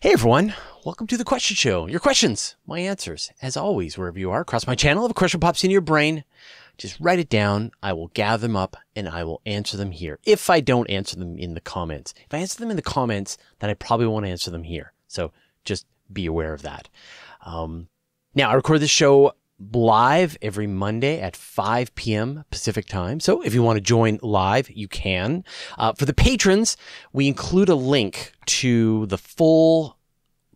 Hey everyone, welcome to the Question Show. Your questions, my answers, as always, wherever you are across my channel. If a question pops into your brain, just write it down. I will gather them up and I will answer them here. If I don't answer them in the comments, if I answer them in the comments, then I probably won't answer them here. So just be aware of that. Now, I record this show live every Monday at 5 p.m. Pacific time. So if you want to join live, you can. For the patrons, we include a link to the full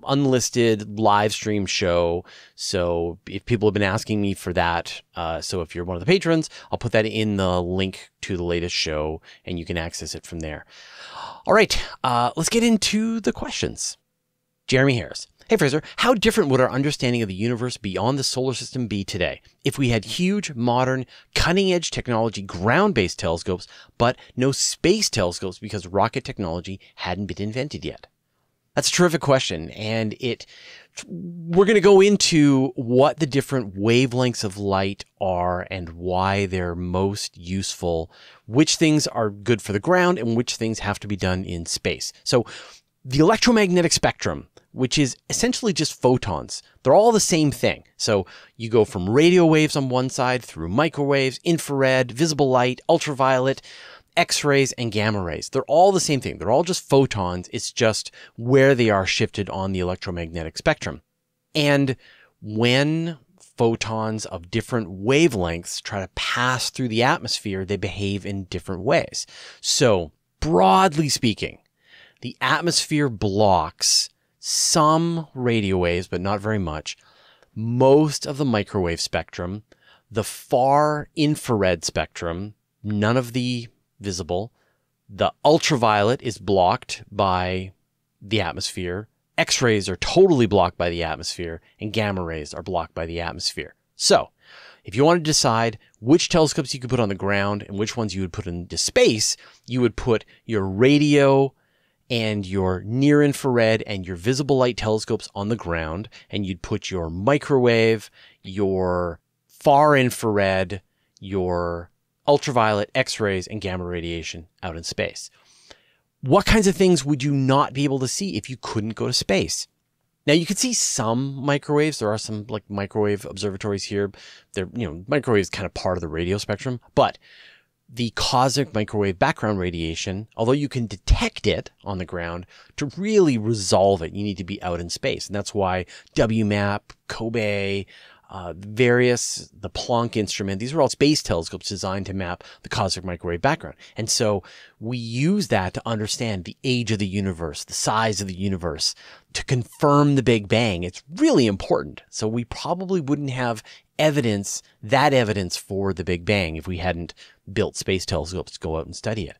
unlisted live stream show. So if people have been asking me for that, so if you're one of the patrons, I'll put that in the link to the latest show and you can access it from there. All right, let's get into the questions. Jeremy Harris. Hey Fraser, how different would our understanding of the universe beyond the solar system be today if we had huge, modern, cutting-edge technology ground-based telescopes, but no space telescopes because rocket technology hadn't been invented yet? That's a terrific question, and we're going to go into what the different wavelengths of light are and why they're most useful, which things are good for the ground and which things have to be done in space. So the electromagnetic spectrum, which is essentially just photons. They're all the same thing. So you go from radio waves on one side through microwaves, infrared, visible light, ultraviolet, X-rays, and gamma rays. They're all the same thing. They're all just photons. It's just where they are shifted on the electromagnetic spectrum. And when photons of different wavelengths try to pass through the atmosphere, they behave in different ways. So broadly speaking, the atmosphere blocks some radio waves, but not very much, most of the microwave spectrum, the far infrared spectrum, none of the visible, the ultraviolet is blocked by the atmosphere, X-rays are totally blocked by the atmosphere, and gamma rays are blocked by the atmosphere. So, if you want to decide which telescopes you could put on the ground and which ones you would put into space, you would put your radio and your near infrared and your visible light telescopes on the ground, and you'd put your microwave, your far infrared, your ultraviolet, X-rays, and gamma radiation out in space. What kinds of things would you not be able to see if you couldn't go to space? Now, you could see some microwaves. There are some like microwave observatories here. They're, microwave is kind of part of the radio spectrum, but the cosmic microwave background radiation, although you can detect it on the ground, to really resolve it, you need to be out in space. And that's why WMAP, COBE, the Planck instrument, these are all space telescopes designed to map the cosmic microwave background. And so we use that to understand the age of the universe, the size of the universe, to confirm the Big Bang. It's really important. So we probably wouldn't have evidence for the Big Bang if we hadn't built space telescopes to go out and study it.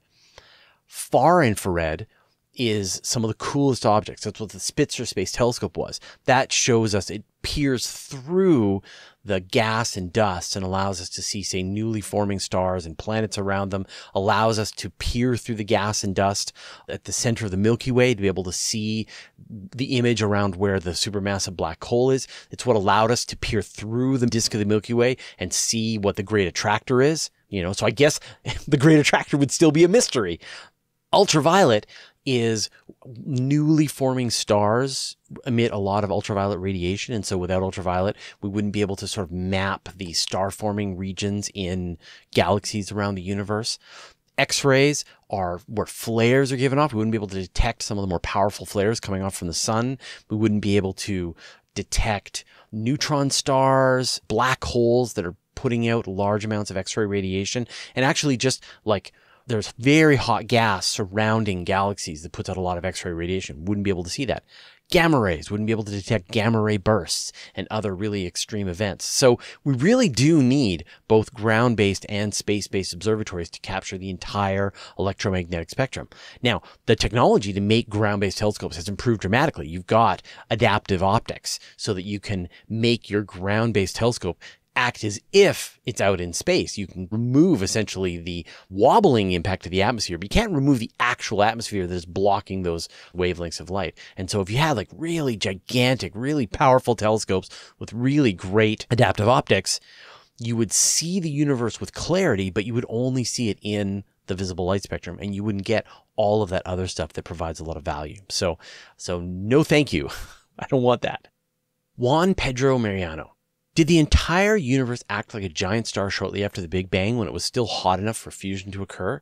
Far infrared is some of the coolest objects. That's what the Spitzer Space Telescope was. That shows us, it peers through the gas and dust and allows us to see, say, newly forming stars and planets around them, allows us to peer through the gas and dust at the center of the Milky Way to be able to see the image around where the supermassive black hole is. It's what allowed us to peer through the disk of the Milky Way and see what the Great Attractor is. So I guess the Great Attractor would still be a mystery. Ultraviolet is newly forming stars emit a lot of ultraviolet radiation. And so without ultraviolet, we wouldn't be able to sort of map the star forming regions in galaxies around the universe. X-rays are where flares are given off. We wouldn't be able to detect some of the more powerful flares coming off from the sun. We wouldn't be able to detect neutron stars, black holes that are putting out large amounts of X-ray radiation. And actually just like there's very hot gas surrounding galaxies that puts out a lot of X-ray radiation. Wouldn't be able to see that. Gamma rays wouldn't be able to detect gamma ray bursts and other really extreme events. So we really do need both ground-based and space-based observatories to capture the entire electromagnetic spectrum. Now, the technology to make ground-based telescopes has improved dramatically. You've got adaptive optics so that you can make your ground-based telescope act as if it's out in space. You can remove essentially the wobbling impact of the atmosphere, but you can't remove the actual atmosphere that is blocking those wavelengths of light. And so if you had like really gigantic, really powerful telescopes with really great adaptive optics, you would see the universe with clarity, but you would only see it in the visible light spectrum, and you wouldn't get all of that other stuff that provides a lot of value. So no thank you. I don't want that. Juan Pedro Mariano. Did the entire universe act like a giant star shortly after the Big Bang when it was still hot enough for fusion to occur?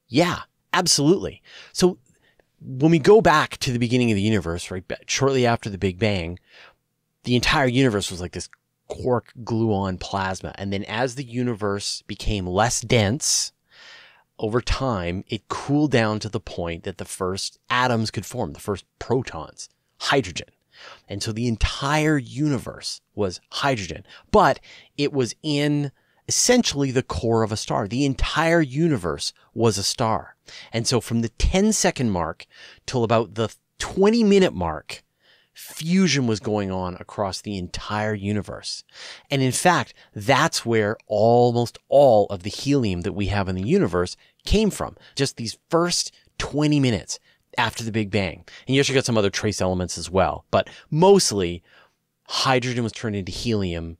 Yeah, absolutely. So when we go back to the beginning of the universe, right, shortly after the Big Bang, the entire universe was like this quark gluon plasma. And then as the universe became less dense, over time, it cooled down to the point that the first atoms could form, the first protons, hydrogen. And so the entire universe was hydrogen, but it was in essentially the core of a star. The entire universe was a star. And so from the 10-second mark till about the 20-minute mark, fusion was going on across the entire universe. And in fact, that's where almost all of the helium that we have in the universe came from. Just these first 20 minutes after the Big Bang. And you actually got some other trace elements as well. But mostly, hydrogen was turned into helium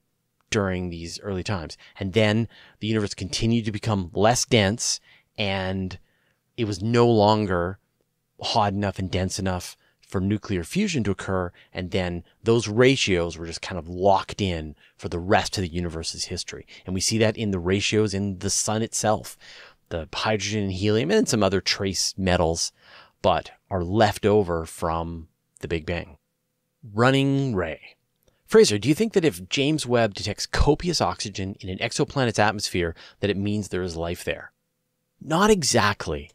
during these early times. And then the universe continued to become less dense, and it was no longer hot enough and dense enough for nuclear fusion to occur. And then those ratios were just kind of locked in for the rest of the universe's history. And we see that in the ratios in the sun itself. The hydrogen and helium and some other trace metals, but are left over from the Big Bang. Running ray. Fraser, do you think that if James Webb detects copious oxygen in an exoplanet's atmosphere, that it means there is life there? Not exactly.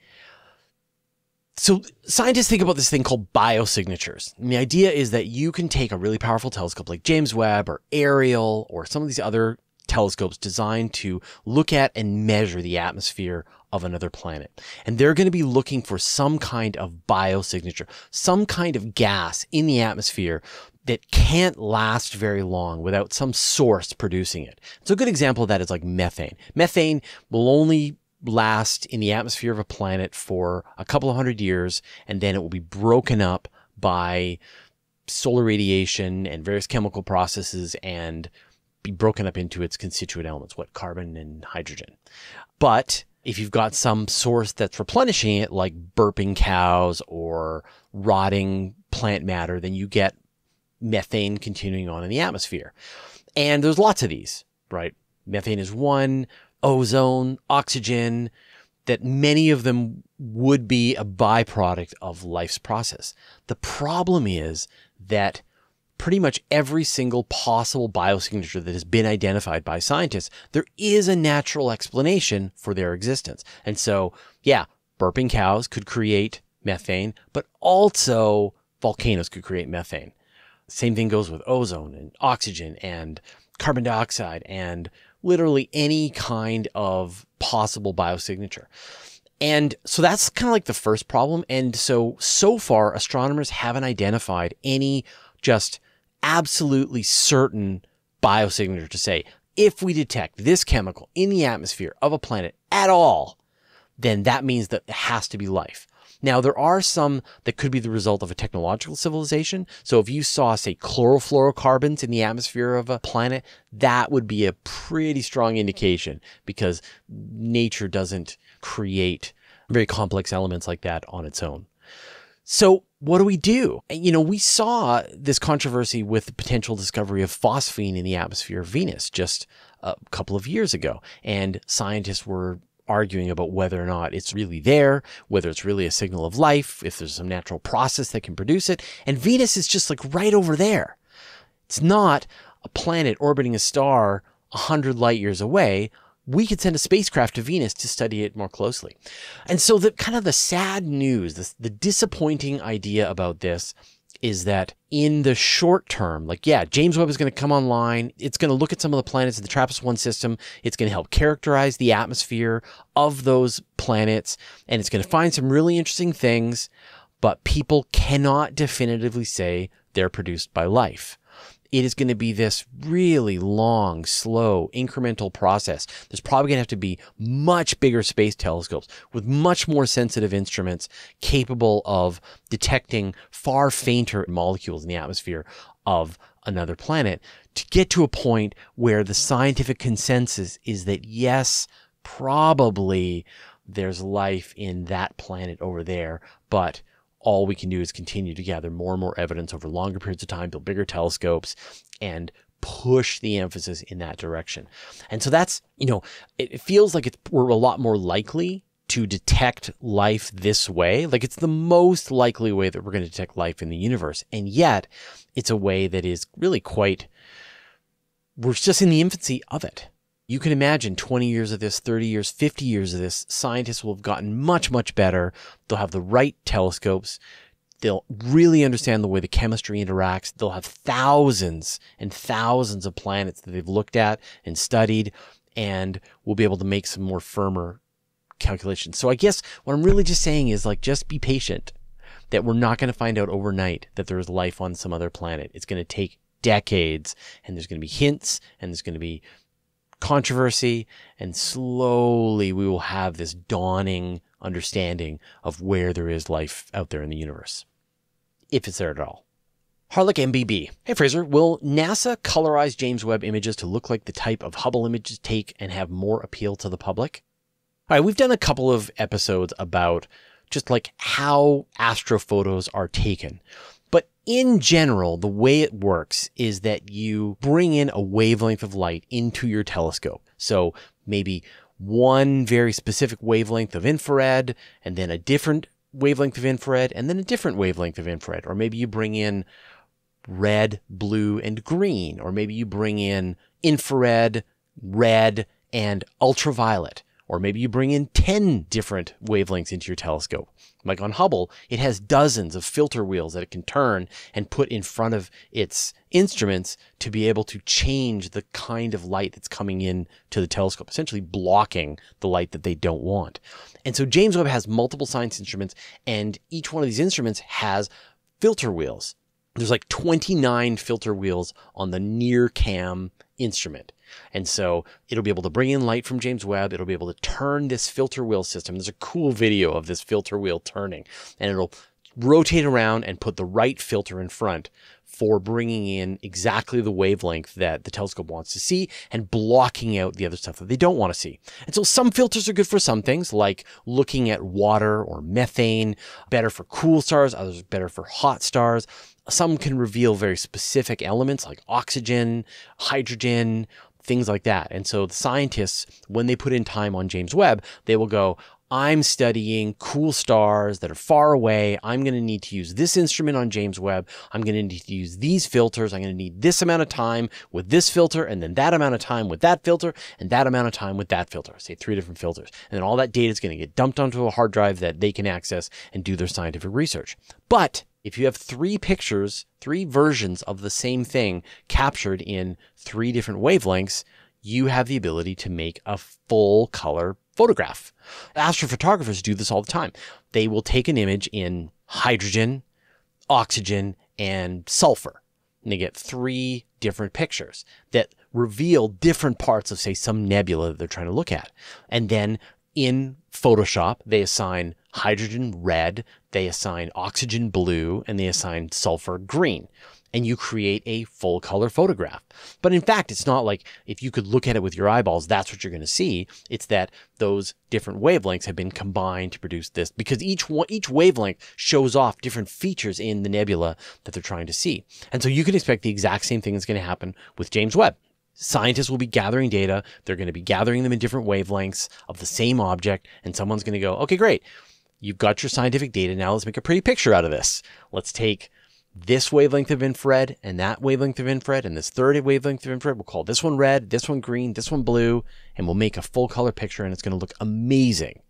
So scientists think about this thing called biosignatures. And the idea is that you can take a really powerful telescope like James Webb or Ariel or some of these other telescopes designed to look at and measure the atmosphere of another planet. And they're going to be looking for some kind of biosignature, some kind of gas in the atmosphere that can't last very long without some source producing it. So a good example of that is like methane. Methane will only last in the atmosphere of a planet for a couple of 100 years, and then it will be broken up by solar radiation and various chemical processes and be broken up into its constituent elements, carbon and hydrogen. But if you've got some source that's replenishing it, like burping cows or rotting plant matter, then you get methane continuing on in the atmosphere. And there's lots of these, right? Methane is one, ozone, oxygen, that many of them would be a byproduct of life's process. The problem is that pretty much every single possible biosignature that has been identified by scientists, there is a natural explanation for their existence. And so, yeah, burping cows could create methane, but also volcanoes could create methane. Same thing goes with ozone and oxygen and carbon dioxide and literally any kind of possible biosignature. And so that's kind of like the first problem. And so far, astronomers haven't identified any just absolutely certain biosignature to say, if we detect this chemical in the atmosphere of a planet at all, then that means that it has to be life. Now, there are some that could be the result of a technological civilization. So if you saw, say, chlorofluorocarbons in the atmosphere of a planet, that would be a pretty strong indication because nature doesn't create very complex elements like that on its own. So what do we do? You know, we saw this controversy with the potential discovery of phosphine in the atmosphere of Venus just a couple of years ago. And scientists were arguing about whether or not it's really there, whether it's really a signal of life, if there's some natural process that can produce it. And Venus is just like right over there. It's not a planet orbiting a star 100 light years away. We could send a spacecraft to Venus to study it more closely. And so the kind of the sad news, the disappointing idea about this is that in the short term, like, yeah, James Webb is going to come online. It's going to look at some of the planets in the TRAPPIST-1 system. It's going to help characterize the atmosphere of those planets. And it's going to find some really interesting things, but people cannot definitively say they're produced by life. It is going to be this really long, slow, incremental process. There's probably going to have to be much bigger space telescopes with much more sensitive instruments capable of detecting far fainter molecules in the atmosphere of another planet to get to a point where the scientific consensus is that, yes, probably there's life in that planet over there, but all we can do is continue to gather more and more evidence over longer periods of time, build bigger telescopes, and push the emphasis in that direction. And so that's, it feels like we're a lot more likely to detect life this way. Like it's the most likely way that we're going to detect life in the universe. And yet it's a way that is really we're just in the infancy of it. You can imagine 20 years of this, 30 years, 50 years of this, scientists will have gotten much, much better. They'll have the right telescopes. They'll really understand the way the chemistry interacts. They'll have thousands and thousands of planets that they've looked at and studied, and we'll be able to make some more firmer calculations. So I guess what I'm really just saying is just be patient, that we're not going to find out overnight that there's life on some other planet. It's going to take decades, and there's going to be hints, and there's going to be controversy, and slowly we will have this dawning understanding of where there is life out there in the universe, if it's there at all. Harlech MBB. Hey Fraser, will NASA colorize James Webb images to look like the type of Hubble images take and have more appeal to the public? All right, we've done a couple of episodes about just how astrophotos are taken. But in general, the way it works is that you bring in a wavelength of light into your telescope. So maybe one very specific wavelength of infrared, and then a different wavelength of infrared, and then a different wavelength of infrared. Or maybe you bring in red, blue, and green. Or maybe you bring in infrared, red, and ultraviolet. Or maybe you bring in 10 different wavelengths into your telescope. Like on Hubble, it has dozens of filter wheels that it can turn and put in front of its instruments to be able to change the kind of light that's coming in to the telescope, essentially blocking the light that they don't want. And so James Webb has multiple science instruments, and each one of these instruments has filter wheels. There's 29 filter wheels on the NIRCam instrument. And so it'll be able to bring in light from James Webb. It'll be able to turn this filter wheel system. There's a cool video of this filter wheel turning, and it'll rotate around and put the right filter in front for bringing in exactly the wavelength that the telescope wants to see and blocking out the other stuff that they don't want to see. And so some filters are good for some things, like looking at water or methane, better for cool stars, others are better for hot stars. Some can reveal very specific elements like oxygen, hydrogen, things like that. And so the scientists, when they put in time on James Webb, they will go, I'm studying cool stars that are far away. I'm going to need to use this instrument on James Webb. I'm going to need to use these filters. I'm going to need this amount of time with this filter, and then that amount of time with that filter, and that amount of time with that filter. Say 3 different filters. And then all that data is going to get dumped onto a hard drive that they can access and do their scientific research. But if you have 3 pictures, 3 versions of the same thing captured in 3 different wavelengths, you have the ability to make a full color photograph. Astrophotographers do this all the time. They will take an image in hydrogen, oxygen, and sulfur. And they get 3 different pictures that reveal different parts of, say, some nebula that they're trying to look at. And then in Photoshop, they assign hydrogen red, they assign oxygen blue, and they assign sulfur green. And you create a full color photograph. But in fact, it's not like if you could look at it with your eyeballs, that's what you're going to see. It's that those different wavelengths have been combined to produce this, because each wavelength shows off different features in the nebula that they're trying to see. And so you can expect the exact same thing is going to happen with James Webb. Scientists will be gathering data. They're going to be gathering them in different wavelengths of the same object. And someone's going to go, okay, great. You've got your scientific data. Now let's make a pretty picture out of this. Let's take this wavelength of infrared and that wavelength of infrared and this third wavelength of infrared. We'll call this one red, this one green, this one blue, and we'll make a full color picture, and it's going to look amazing.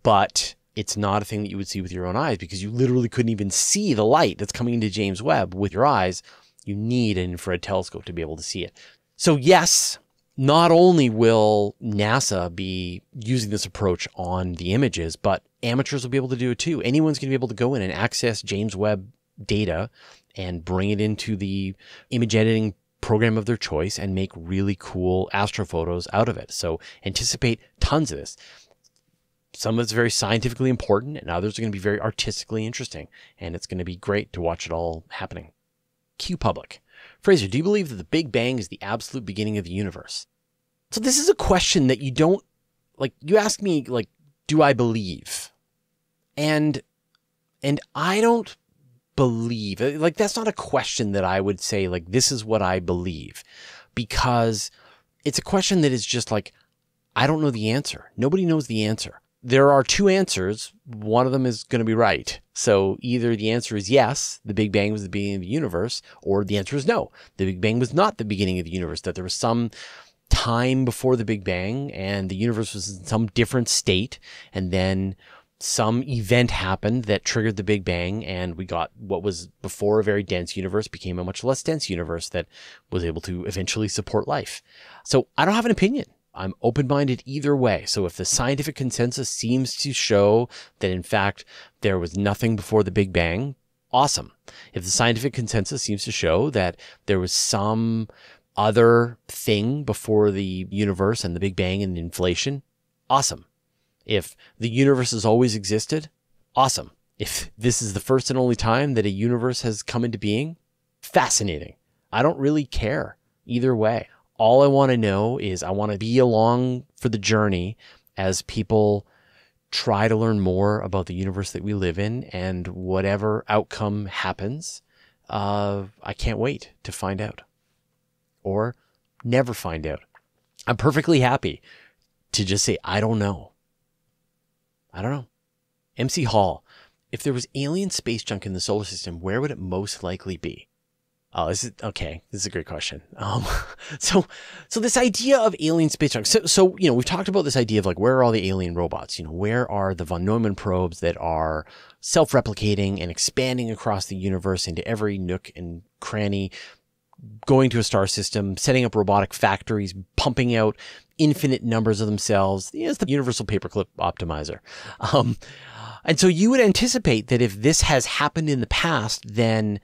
But it's not a thing that you would see with your own eyes, because you literally couldn't even see the light that's coming into James Webb with your eyes. You need an infrared telescope to be able to see it. So yes, not only will NASA be using this approach on the images, but amateurs will be able to do it too. Anyone's going to be able to go in and access James Webb data and bring it into the image editing program of their choice and make really cool astrophotos out of it. So anticipate tons of this. Some of it's very scientifically important, and others are going to be very artistically interesting, and it's going to be great to watch it all happening. Q Public. Fraser, do you believe that the Big Bang is the absolute beginning of the universe? So this is a question that you don't, you ask me, do I believe? And I don't believe, like, that's not a question that I would say, like, this is what I believe, because it's a question that is just like, I don't know the answer. Nobody knows the answer. There are two answers. One of them is going to be right. So either the answer is yes, the Big Bang was the beginning of the universe, or the answer is no, the Big Bang was not the beginning of the universe, that there was some time before the Big Bang and the universe was in some different state, and then some event happened that triggered the Big Bang, and we got what was before a very dense universe became a much less dense universe that was able to eventually support life. So I don't have an opinion. I'm open-minded either way. So if the scientific consensus seems to show that, in fact, there was nothing before the Big Bang, awesome. If the scientific consensus seems to show that there was some other thing before the universe and the Big Bang and inflation, awesome. If the universe has always existed, awesome. If this is the first and only time that a universe has come into being, fascinating. I don't really care either way. All I want to know is I want to be along for the journey as people try to learn more about the universe that we live in, and whatever outcome happens, I can't wait to find out, or never find out. I'm perfectly happy to just say, I don't know. I don't know. MC Hall, if there was alien space junk in the solar system, where would it most likely be? Oh, this is okay. This is a great question. So this idea of alien space junk. So we've talked about this idea of, like, where are all the alien robots? Where are the von Neumann probes that are self-replicating and expanding across the universe into every nook and cranny, going to a star system, setting up robotic factories, pumping out infinite numbers of themselves. It's the universal paperclip optimizer. And so you would anticipate that if this has happened in the past, then,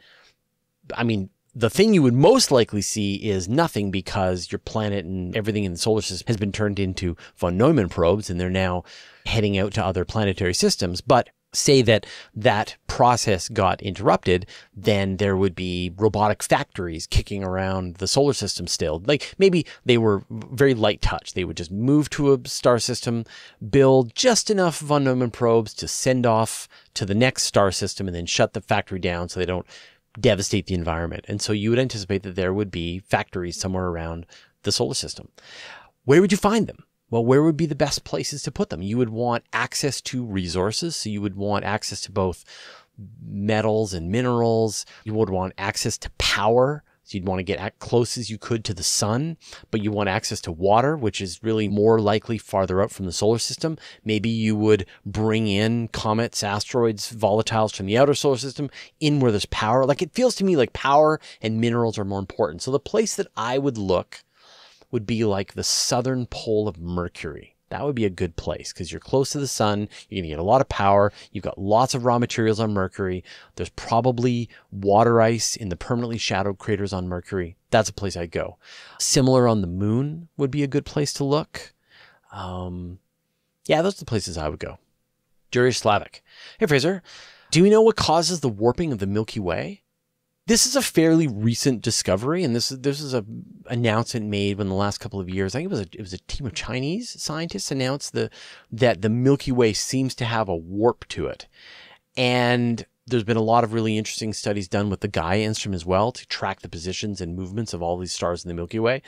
I mean, the thing you would most likely see is nothing, because your planet and everything in the solar system has been turned into von Neumann probes, and they're now heading out to other planetary systems. But say that process got interrupted, then there would be robotic factories kicking around the solar system still. Like, maybe they were very light touch. They would just move to a star system, build just enough von Neumann probes to send off to the next star system, and then shut the factory down so they don't devastate the environment. And so you would anticipate that there would be factories somewhere around the solar system. Where would you find them? Well, where would be the best places to put them? You would want access to resources. So you would want access to both metals and minerals. You would want access to power. So you'd want to get as close as you could to the sun, but you want access to water, which is really more likely farther out from the solar system. Maybe you would bring in comets, asteroids, volatiles from the outer solar system in where there's power. Like, it feels to me like power and minerals are more important. So the place that I would look would be like the southern pole of Mercury. That would be a good place because you're close to the sun. You're going to get a lot of power. You've got lots of raw materials on Mercury. There's probably water ice in the permanently shadowed craters on Mercury. That's a place I'd go. Similar on the moon would be a good place to look. Yeah, those are the places I would go. Darius Slavic. Hey, Fraser. Do we know what causes the warping of the Milky Way? This is a fairly recent discovery, and this is a announcement made in the last couple of years. I think it was a team of Chinese scientists announced that the Milky Way seems to have a warp to it. And there's been a lot of really interesting studies done with the Gaia instrument as well to track the positions and movements of all these stars in the Milky Way.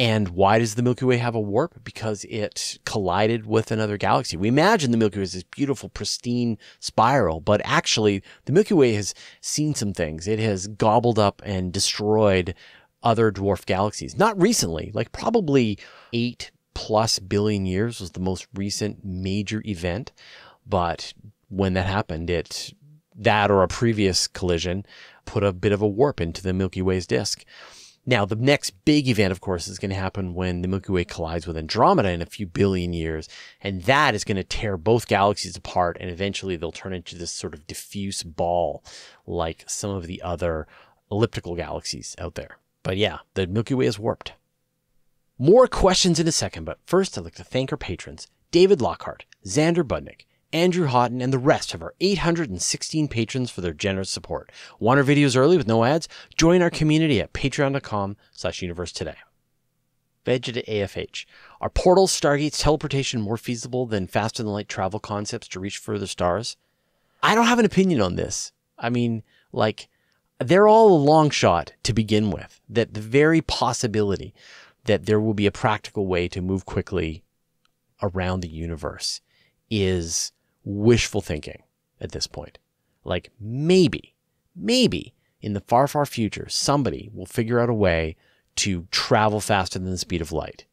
And why does the Milky Way have a warp? Because it collided with another galaxy. We imagine the Milky Way is this beautiful, pristine spiral, but actually the Milky Way has seen some things. It has gobbled up and destroyed other dwarf galaxies. Not recently, like probably 8+ billion years was the most recent major event. But when that happened, that or a previous collision put a bit of a warp into the Milky Way's disk. Now, the next big event, of course, is going to happen when the Milky Way collides with Andromeda in a few billion years. And that is going to tear both galaxies apart. And eventually they'll turn into this sort of diffuse ball like some of the other elliptical galaxies out there. But yeah, the Milky Way is warped. More questions in a second. But first, I'd like to thank our patrons, David Lockhart, Xander Budnick, Andrew Houghton, and the rest of our 816 patrons for their generous support. Want our videos early with no ads? Join our community at patreon.com/universetoday. Vegeta AFH. Are portals, stargates, teleportation more feasible than faster-than-light travel concepts to reach further stars? I don't have an opinion on this. I mean, like, they're all a long shot to begin with. That the very possibility that there will be a practical way to move quickly around the universe is wishful thinking at this point. Like, maybe in the far, far future, somebody will figure out a way to travel faster than the speed of light.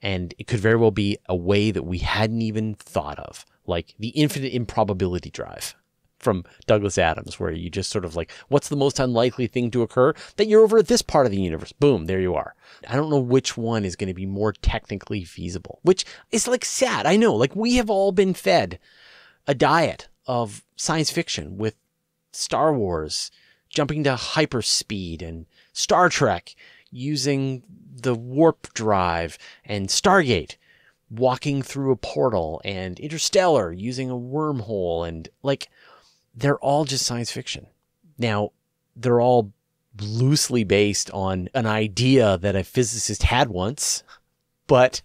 And it could very well be a way that we hadn't even thought of, like the infinite improbability drive from Douglas Adams, where you just sort of like, what's the most unlikely thing to occur? That you're over at this part of the universe. Boom, there you are. I don't know which one is going to be more technically feasible, which is like sad. I know, like we have all been fed a diet of science fiction with Star Wars jumping to hyperspeed and Star Trek using the warp drive and Stargate walking through a portal and Interstellar using a wormhole, and like they're all just science fiction. Now, they're all loosely based on an idea that a physicist had once, but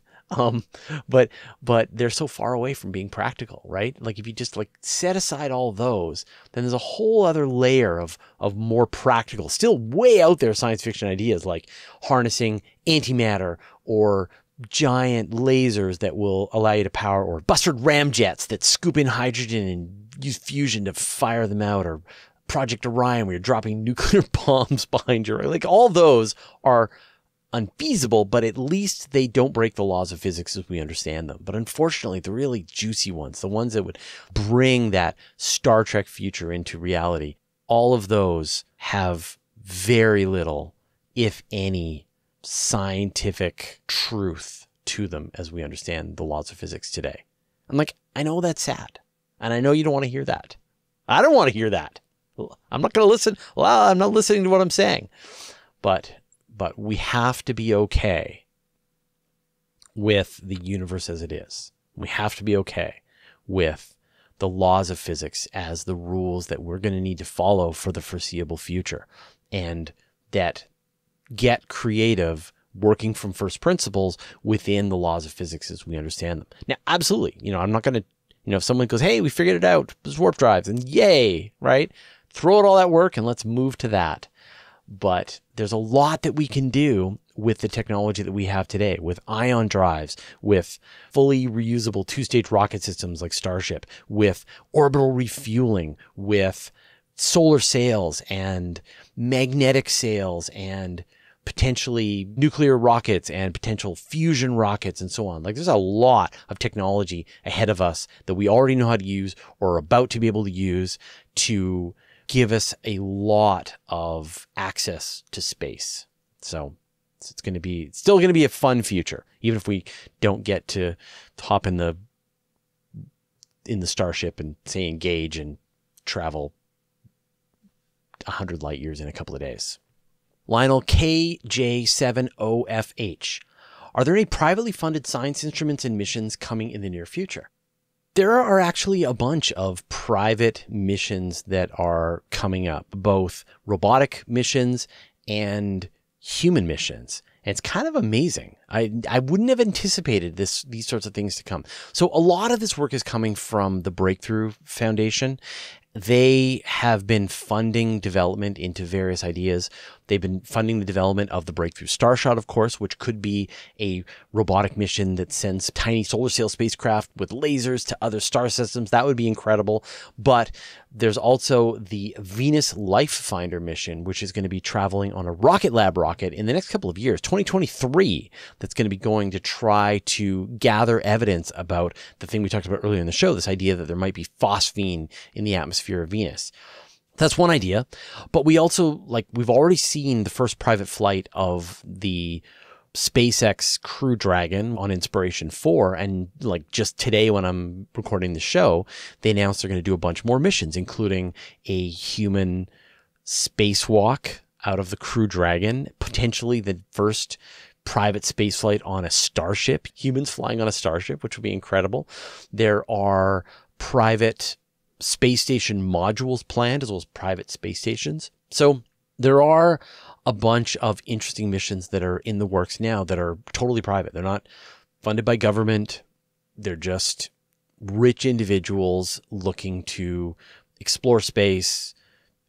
they're so far away from being practical, right? Like if you just like set aside all those, then there's a whole other layer of more practical, still way out there science fiction ideas like harnessing antimatter or giant lasers that will allow you to power, or busted ramjets that scoop in hydrogen and use fusion to fire them out, or Project Orion where you're dropping nuclear bombs behind you. Right? Like all those are unfeasible, but at least they don't break the laws of physics as we understand them. But unfortunately, the really juicy ones, the ones that would bring that Star Trek future into reality, all of those have very little, if any, scientific truth to them as we understand the laws of physics today. I'm like, I know that's sad. And I know you don't want to hear that. I don't want to hear that. I'm not going to listen. Well, I'm not listening to what I'm saying. But we have to be okay with the universe as it is. We have to be okay with the laws of physics as the rules that we're going to need to follow for the foreseeable future, and that get creative working from first principles within the laws of physics as we understand them. Now, absolutely, I'm not going to, if someone goes, hey, we figured it out, there's warp drives, and yay, right? Throw out all that work and let's move to that. But there's a lot that we can do with the technology that we have today, with ion drives, with fully reusable two-stage rocket systems like Starship, with orbital refueling, with solar sails and magnetic sails and potentially nuclear rockets and potential fusion rockets and so on. Like there's a lot of technology ahead of us that we already know how to use or are about to be able to use to give us a lot of access to space. So it's still going to be a fun future, even if we don't get to hop in the Starship and say engage and travel 100 light years in a couple of days. Lionel KJ70FH. Are there any privately funded science instruments and missions coming in the near future? There are actually a bunch of private missions that are coming up, both robotic missions and human missions. And it's kind of amazing. I wouldn't have anticipated these sorts of things to come. So a lot of this work is coming from the Breakthrough Foundation. They have been funding development into various ideas. They've been funding the development of the Breakthrough Starshot, of course, which could be a robotic mission that sends tiny solar sail spacecraft with lasers to other star systems. That would be incredible. But there's also the Venus Life Finder mission, which is going to be traveling on a Rocket Lab rocket in the next couple of years, 2023, that's going to be going to try to gather evidence about the thing we talked about earlier in the show, this idea that there might be phosphine in the atmosphere of Venus. That's one idea. But we also, we've already seen the first private flight of the SpaceX Crew Dragon on Inspiration 4. And just today when I'm recording the show, they announced they're going to do a bunch more missions, including a human spacewalk out of the Crew Dragon, potentially the first private spaceflight on a starship, humans flying on a starship, which would be incredible. There are private space station modules planned, as well as private space stations. So there are a bunch of interesting missions that are in the works now that are totally private. They're not funded by government. They're just rich individuals looking to explore space,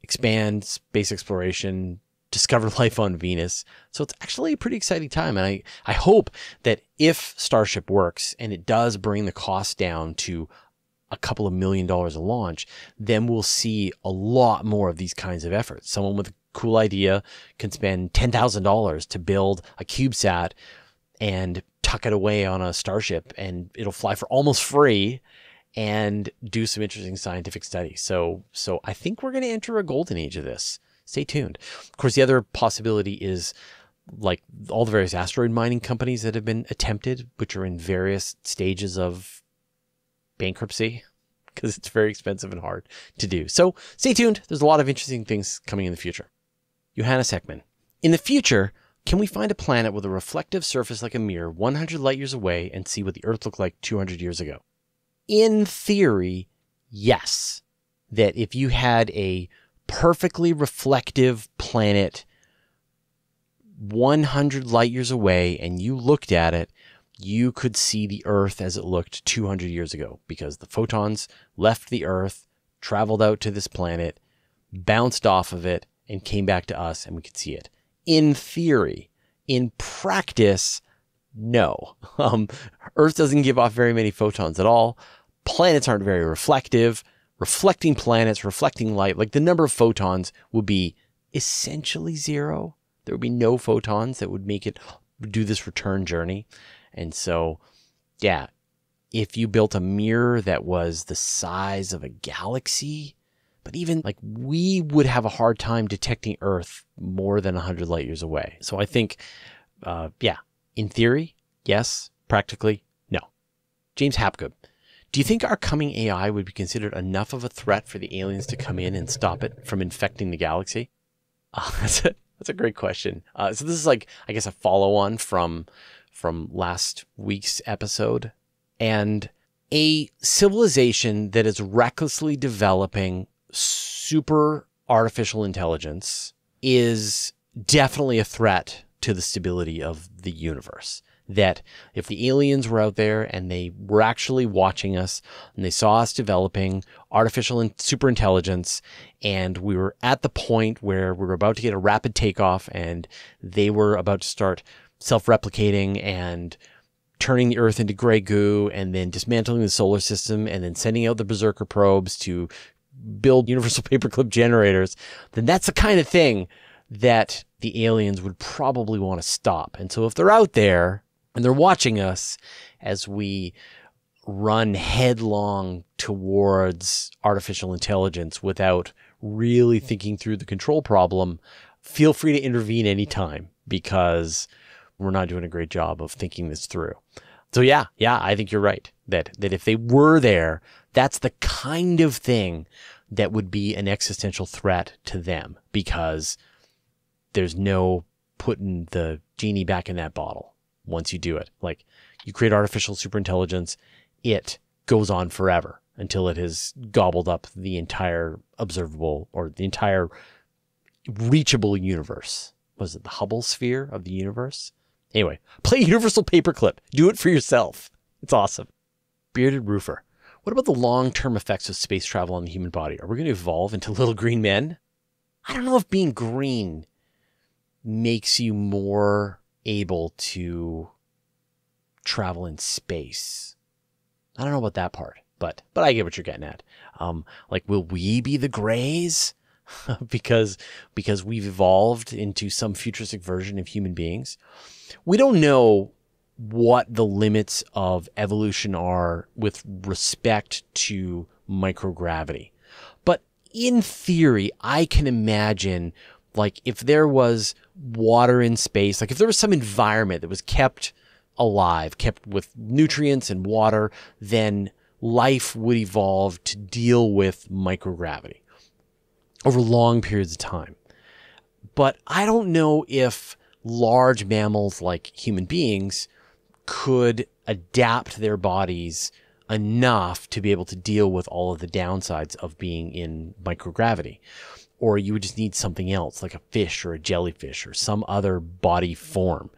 expand space exploration, discover life on Venus. So it's actually a pretty exciting time. And I hope that if Starship works and it does bring the cost down to a couple of $1 million a launch, then we'll see a lot more of these kinds of efforts. Someone with a cool idea can spend $10,000 to build a CubeSat and tuck it away on a Starship, and it'll fly for almost free and do some interesting scientific studies. So I think we're going to enter a golden age of this. Stay tuned. Of course, the other possibility is like all the various asteroid mining companies that have been attempted, which are in various stages of bankruptcy because it's very expensive and hard to do. So stay tuned. There's a lot of interesting things coming in the future. Johannes Heckman. In the future, can we find a planet with a reflective surface like a mirror 100 light years away and see what the Earth looked like 200 years ago? In theory, yes. That if you had a perfectly reflective planet 100 light years away and you looked at it, you could see the Earth as it looked 200 years ago because the photons left the Earth, traveled out to this planet, bounced off of it, and came back to us, and we could see it. In theory. In practice, no. Earth doesn't give off very many photons at all. Planets aren't very reflective. Reflecting planets, reflecting light, like the number of photons would be essentially zero. There would be no photons that would make it do this return journey. And so, yeah, if you built a mirror that was the size of a galaxy, but even like we would have a hard time detecting Earth more than 100 light years away. So I think, in theory, yes. Practically, no. James Hapgood. Do you think our coming AI would be considered enough of a threat for the aliens to come in and stop it from infecting the galaxy? That's a great question. So this is like, I guess, a follow-on from last week's episode. And a civilization that is recklessly developing super artificial intelligence is definitely a threat to the stability of the universe. That if the aliens were out there and they were actually watching us and they saw us developing artificial and super intelligence, and we were at the point where we were about to get a rapid takeoff and they were about to start self-replicating and turning the Earth into gray goo and then dismantling the solar system and then sending out the berserker probes to build universal paperclip generators, then that's the kind of thing that the aliens would probably want to stop. And so if they're out there and they're watching us as we run headlong towards artificial intelligence without really thinking through the control problem, feel free to intervene anytime because we're not doing a great job of thinking this through. So yeah, I think you're right. That if they were there, that's the kind of thing that would be an existential threat to them because there's no putting the genie back in that bottle once you do it. Like you create artificial superintelligence, it goes on forever until it has gobbled up the entire observable or the entire reachable universe. Was it the Hubble sphere of the universe? Anyway, play Universal Paperclip. Do it for yourself. It's awesome. Bearded Roofer. What about the long-term effects of space travel on the human body? Are we going to evolve into little green men? I don't know if being green makes you more able to travel in space. I don't know about that part, but I get what you're getting at. Like, will we be the Greys? because we've evolved into some futuristic version of human beings. We don't know what the limits of evolution are with respect to microgravity. But in theory, I can imagine, like, if there was water in space, like if there was some environment that was kept alive, kept with nutrients and water, then life would evolve to deal with microgravity over long periods of time. But I don't know if large mammals like human beings could adapt their bodies enough to be able to deal with all of the downsides of being in microgravity. or you would just need something else like a fish or a jellyfish or some other body form.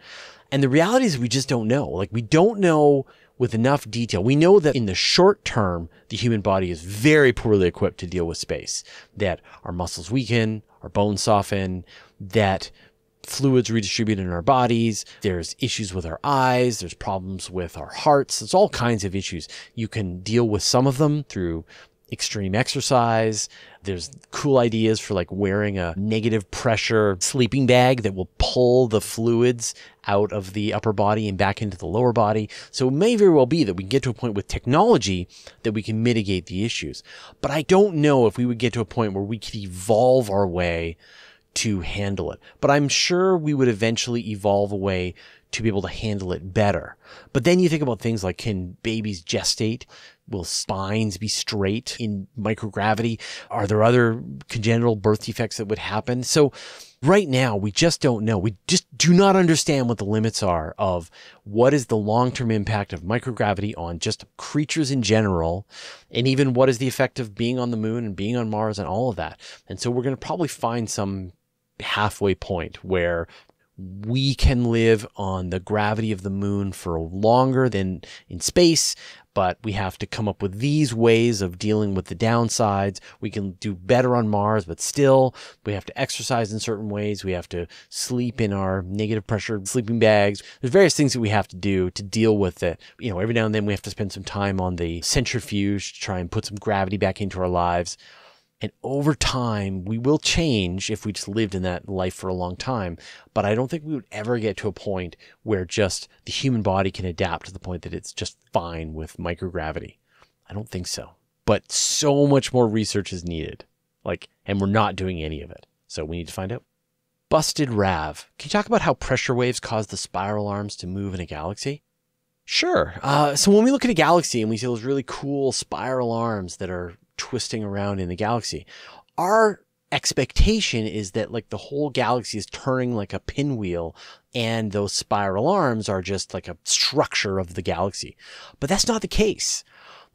And the reality is we just don't know. Like, we don't know with enough detail. We know that in the short term, the human body is very poorly equipped to deal with space, that our muscles weaken, our bones soften, that fluids redistribute in our bodies. There's issues with our eyes. There's problems with our hearts. There's all kinds of issues. You can deal with some of them through extreme exercise. There's cool ideas for like wearing a negative pressure sleeping bag that will pull the fluids out of the upper body and back into the lower body. So it may very well be that we can get to a point with technology that we can mitigate the issues. But I don't know if we would get to a point where we could evolve our way to handle it. But I'm sure we would eventually evolve a way to be able to handle it better. But then you think about things like, can babies gestate? Will spines be straight in microgravity? Are there other congenital birth defects that would happen? So right now, we just don't know. We just do not understand what the limits are of what is the long-term impact of microgravity on just creatures in general, and even what is the effect of being on the moon and being on Mars and all of that. And so we're going to probably find some halfway point where we can live on the gravity of the moon for longer than in space, but we have to come up with these ways of dealing with the downsides. We can do better on Mars, but still we have to exercise in certain ways. We have to sleep in our negative pressure sleeping bags. There's various things that we have to do to deal with it. You know, every now and then we have to spend some time on the centrifuge to try and put some gravity back into our lives. And over time, we will change if we just lived in that life for a long time. But I don't think we would ever get to a point where just the human body can adapt to the point that it's just fine with microgravity. I don't think so. But so much more research is needed. And we're not doing any of it. So we need to find out. Busted Rav. Can you talk about how pressure waves cause the spiral arms to move in a galaxy? Sure. So when we look at a galaxy and we see those really cool spiral arms that are twisting around in the galaxy, our expectation is that like the whole galaxy is turning like a pinwheel and those spiral arms are just like a structure of the galaxy. But that's not the case.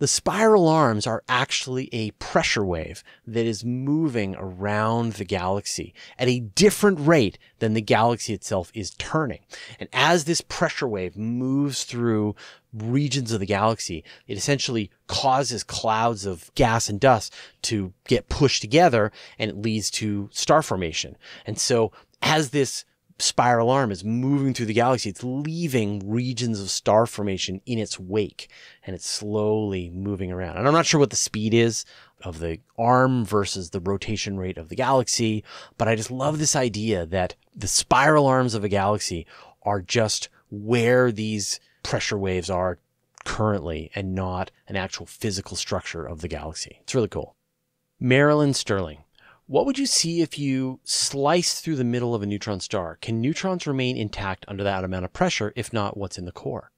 The spiral arms are actually a pressure wave that is moving around the galaxy at a different rate than the galaxy itself is turning. And as this pressure wave moves through regions of the galaxy, it essentially causes clouds of gas and dust to get pushed together, and it leads to star formation. And so as this spiral arm is moving through the galaxy, it's leaving regions of star formation in its wake, and it's slowly moving around. And I'm not sure what the speed is of the arm versus the rotation rate of the galaxy, but I just love this idea that the spiral arms of a galaxy are just where these pressure waves are currently and not an actual physical structure of the galaxy. It's really cool. Marilyn Sterling. What would you see if you slice through the middle of a neutron star? Can neutrons remain intact under that amount of pressure? If not, what's in the core?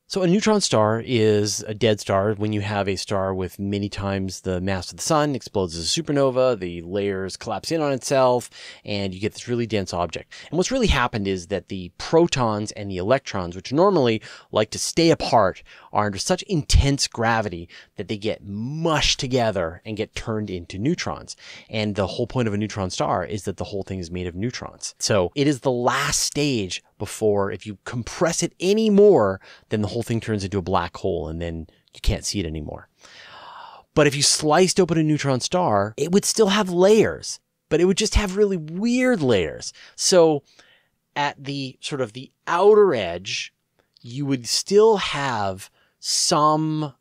So a neutron star is a dead star. When you have a star with many times the mass of the sun, explodes as a supernova, the layers collapse in on itself, and you get this really dense object. And what's really happened is that the protons and the electrons, which normally like to stay apart, are under such intense gravity that they get mushed together and get turned into neutrons. And the whole point of a neutron star is that the whole thing is made of neutrons. So it is the last stage before, if you compress it any more, then the whole thing turns into a black hole and then you can't see it anymore. But if you sliced open a neutron star, it would still have layers, but it would just have really weird layers. So at the sort of the outer edge, you would still have some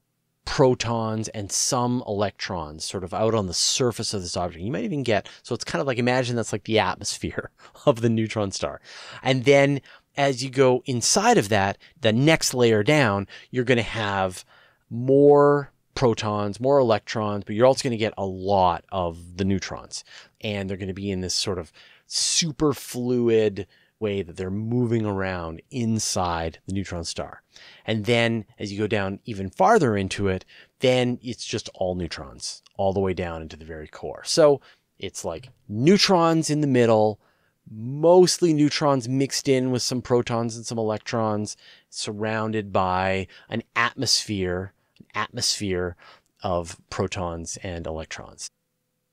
protons and some electrons sort of out on the surface of this object. You might even get, so it's kind of like, imagine that's like the atmosphere of the neutron star. And then as you go inside of that, the next layer down, you're going to have more protons, more electrons, but you're also going to get a lot of the neutrons. And they're going to be in this sort of super fluid way that they're moving around inside the neutron star. And then as you go down even farther into it, then it's just all neutrons all the way down into the very core. So it's like neutrons in the middle, mostly neutrons mixed in with some protons and some electrons, surrounded by an atmosphere of protons and electrons.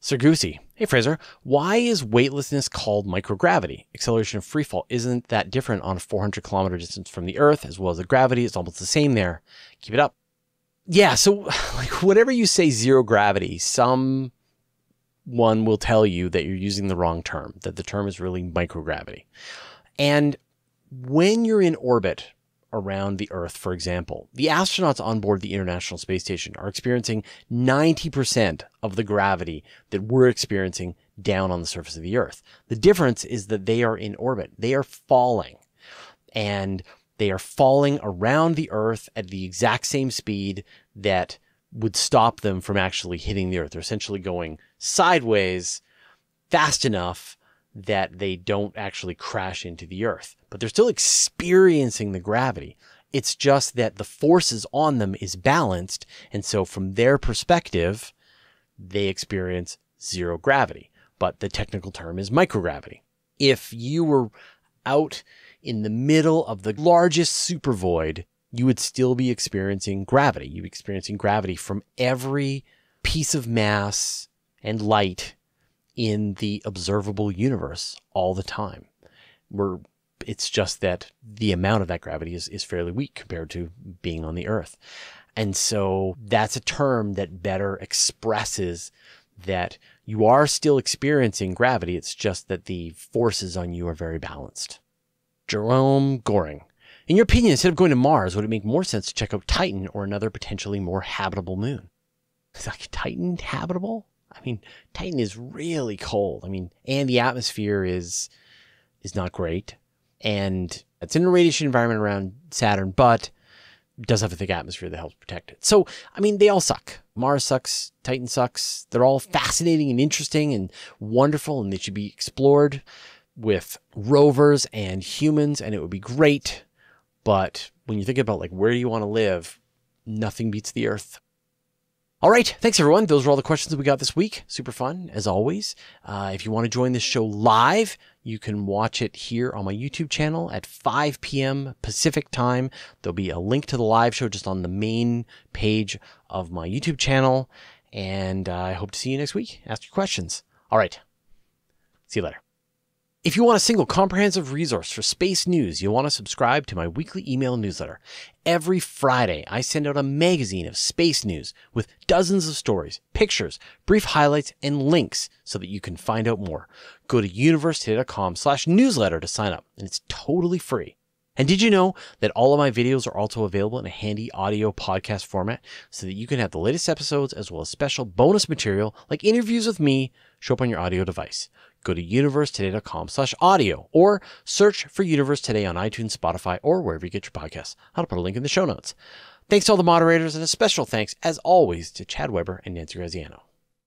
Sir Goosey. Hey, Fraser. Why is weightlessness called microgravity? Acceleration of freefall, isn't that different on a 400-kilometer distance from the Earth, as well as the gravity? It's almost the same there. Keep it up. Yeah, so like whatever you say zero gravity, someone will tell you that you're using the wrong term, that the term is really microgravity. And when you're in orbit around the Earth, for example, the astronauts on board the International Space Station are experiencing 90% of the gravity that we're experiencing down on the surface of the Earth. The difference is that they are in orbit. They are falling. And they are falling around the Earth at the exact same speed that would stop them from actually hitting the Earth. They're essentially going sideways fast enough that they don't actually crash into the Earth. But they're still experiencing the gravity. It's just that the forces on them is balanced. And so from their perspective, they experience zero gravity. But the technical term is microgravity. If you were out in the middle of the largest supervoid, you would still be experiencing gravity. You'd be experiencing gravity from every piece of mass and light in the observable universe all the time. It's just that the amount of that gravity is fairly weak compared to being on the Earth. And so that's a term that better expresses that you are still experiencing gravity. It's just that the forces on you are very balanced. Jerome Goring. In your opinion, instead of going to Mars, would it make more sense to check out Titan or another potentially more habitable moon? Is like Titan habitable? I mean, Titan is really cold. I mean, and the atmosphere is not great. And it's in a radiation environment around Saturn, but it does have a thick atmosphere that helps protect it. So, I mean, they all suck. Mars sucks. Titan sucks. They're all fascinating and interesting and wonderful, and they should be explored with rovers and humans, and it would be great. But when you think about like where you want to live, nothing beats the Earth. All right. Thanks, everyone. Those were all the questions that we got this week. Super fun, as always. If you want to join this show live, you can watch it here on my YouTube channel at 5 p.m. Pacific time. There'll be a link to the live show just on the main page of my YouTube channel. And I hope to see you next week. Ask your questions. All right. See you later. If you want a single comprehensive resource for space news, you'll want to subscribe to my weekly email newsletter. Every Friday, I send out a magazine of space news with dozens of stories, pictures, brief highlights, and links so that you can find out more. Go to universetoday.com/newsletter to sign up, and it's totally free. And did you know that all of my videos are also available in a handy audio podcast format so that you can have the latest episodes as well as special bonus material like interviews with me show up on your audio device? Go to universetoday.com/audio or search for Universe Today on iTunes, Spotify, or wherever you get your podcasts. I'll put a link in the show notes. Thanks to all the moderators, and a special thanks, as always, to Chad Weber and Nancy Graziano.